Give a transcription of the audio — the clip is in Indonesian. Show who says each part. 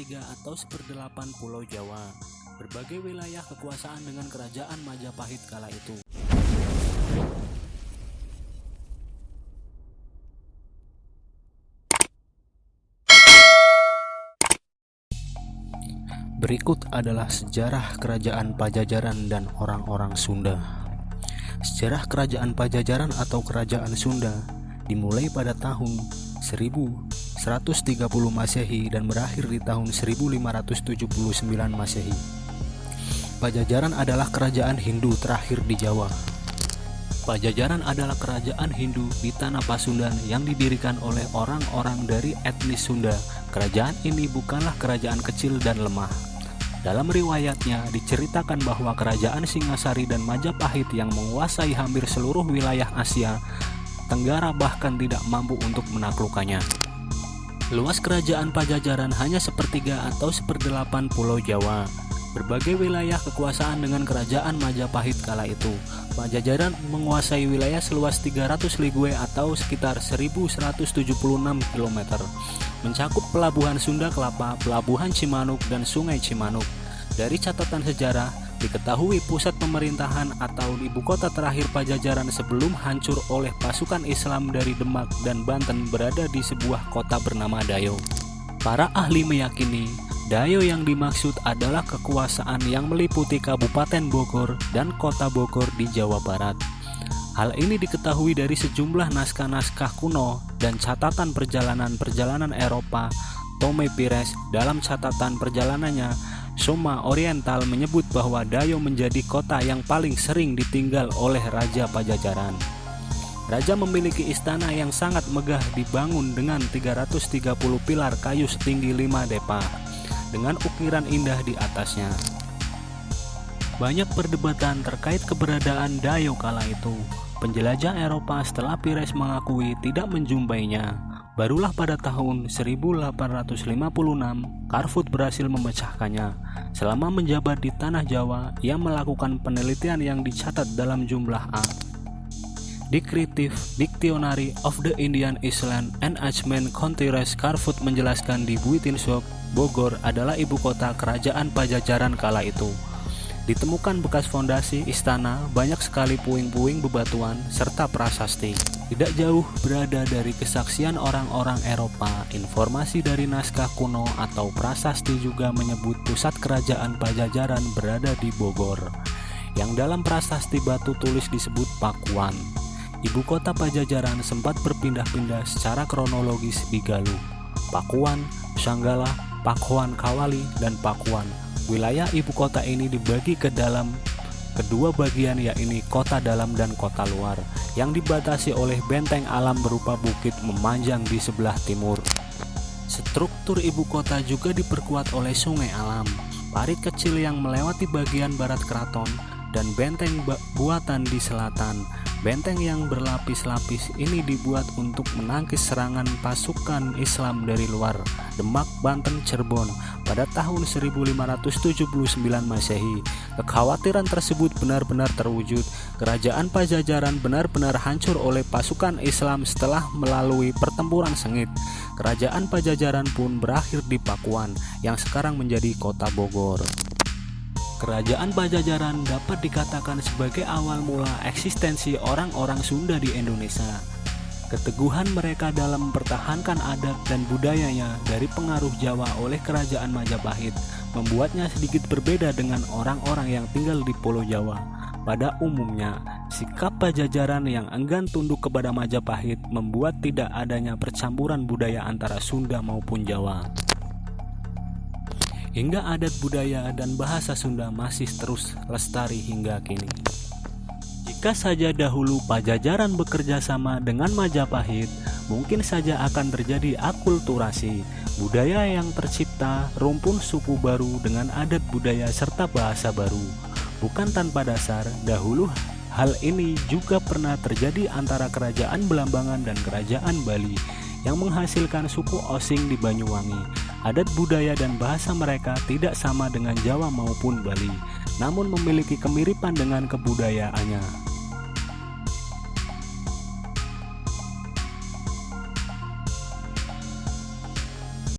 Speaker 1: 1/3 atau 1/8 Pulau Jawa, berbagai wilayah kekuasaan dengan kerajaan Majapahit kala itu. Berikut adalah sejarah kerajaan Pajajaran dan orang-orang Sunda. Sejarah kerajaan Pajajaran atau kerajaan Sunda dimulai pada tahun 1130 Masehi dan berakhir di tahun 1579 Masehi. Pajajaran adalah kerajaan Hindu terakhir di Jawa. Pajajaran adalah kerajaan Hindu di tanah Pasundan yang didirikan oleh orang-orang dari etnis Sunda. Kerajaan ini bukanlah kerajaan kecil dan lemah. Dalam riwayatnya diceritakan bahwa kerajaan Singasari dan Majapahit yang menguasai hampir seluruh wilayah Asia Tenggara bahkan tidak mampu untuk menaklukkannya. Luas kerajaan Pajajaran hanya 1/3 atau 1/8 Pulau Jawa. Berbagai wilayah kekuasaan dengan kerajaan Majapahit kala itu. Pajajaran menguasai wilayah seluas 300 ligue atau sekitar 1176 km. Mencakup pelabuhan Sunda Kelapa, pelabuhan Cimanuk, dan Sungai Cimanuk. Dari catatan sejarah, diketahui pusat pemerintahan atau ibu kota terakhir Pajajaran sebelum hancur oleh pasukan Islam dari Demak dan Banten berada di sebuah kota bernama Dayo. Para ahli meyakini Dayo yang dimaksud adalah kekuasaan yang meliputi Kabupaten Bogor dan Kota Bogor di Jawa Barat. Hal ini diketahui dari sejumlah naskah-naskah kuno dan catatan perjalanan-perjalanan Eropa. Tome Pires dalam catatan perjalanannya Soma Oriental menyebut bahwa Dayo menjadi kota yang paling sering ditinggal oleh Raja Pajajaran. Raja memiliki istana yang sangat megah dibangun dengan 330 pilar kayu setinggi 5 depa dengan ukiran indah di atasnya. Banyak perdebatan terkait keberadaan Dayo kala itu. Penjelajah Eropa setelah Pires mengakui tidak menjumpainya. Barulah pada tahun 1856 Carnot berhasil memecahkannya. Selama menjabat di tanah Jawa, ia melakukan penelitian yang dicatat dalam jumlah A. Descriptive Dictionary of the Indian Island and Achman Contires. Carnot menjelaskan di Buitinshoek, Bogor adalah ibu kota kerajaan Pajajaran kala itu. Ditemukan bekas fondasi istana, banyak sekali puing-puing bebatuan, serta prasasti. Tidak jauh berada dari kesaksian orang-orang Eropa, informasi dari naskah kuno atau prasasti juga menyebut pusat kerajaan Pajajaran berada di Bogor, yang dalam prasasti batu tulis disebut Pakuan. Ibu kota Pajajaran sempat berpindah-pindah secara kronologis di Galuh, Pakuan, Sanggala, Pakuan Kawali, dan Pakuan. Wilayah ibu kota ini dibagi ke dalam kedua bagian, yakni kota dalam dan kota luar, yang dibatasi oleh benteng alam berupa bukit memanjang di sebelah timur. Struktur ibu kota juga diperkuat oleh sungai alam, parit kecil yang melewati bagian barat keraton, dan benteng buatan di selatan. Benteng yang berlapis-lapis ini dibuat untuk menangkis serangan pasukan Islam dari luar Demak, Banten, Cirebon pada tahun 1579 Masehi. Kekhawatiran tersebut benar-benar terwujud. Kerajaan Pajajaran benar-benar hancur oleh pasukan Islam setelah melalui pertempuran sengit. Kerajaan Pajajaran pun berakhir di Pakuan yang sekarang menjadi kota Bogor. Kerajaan Pajajaran dapat dikatakan sebagai awal mula eksistensi orang-orang Sunda di Indonesia. Keteguhan mereka dalam mempertahankan adat dan budayanya dari pengaruh Jawa oleh kerajaan Majapahit membuatnya sedikit berbeda dengan orang-orang yang tinggal di Pulau Jawa. Pada umumnya, sikap Pajajaran yang enggan tunduk kepada Majapahit membuat tidak adanya percampuran budaya antara Sunda maupun Jawa. Hingga adat budaya dan bahasa Sunda masih terus lestari hingga kini. Jika saja dahulu Pajajaran bekerja sama dengan Majapahit, mungkin saja akan terjadi akulturasi, budaya yang tercipta, rumpun suku baru dengan adat budaya serta bahasa baru. Bukan tanpa dasar, dahulu hal ini juga pernah terjadi antara Kerajaan Belambangan dan Kerajaan Bali yang menghasilkan suku Osing di Banyuwangi. Adat budaya dan bahasa mereka tidak sama dengan Jawa maupun Bali, namun memiliki kemiripan dengan kebudayaannya.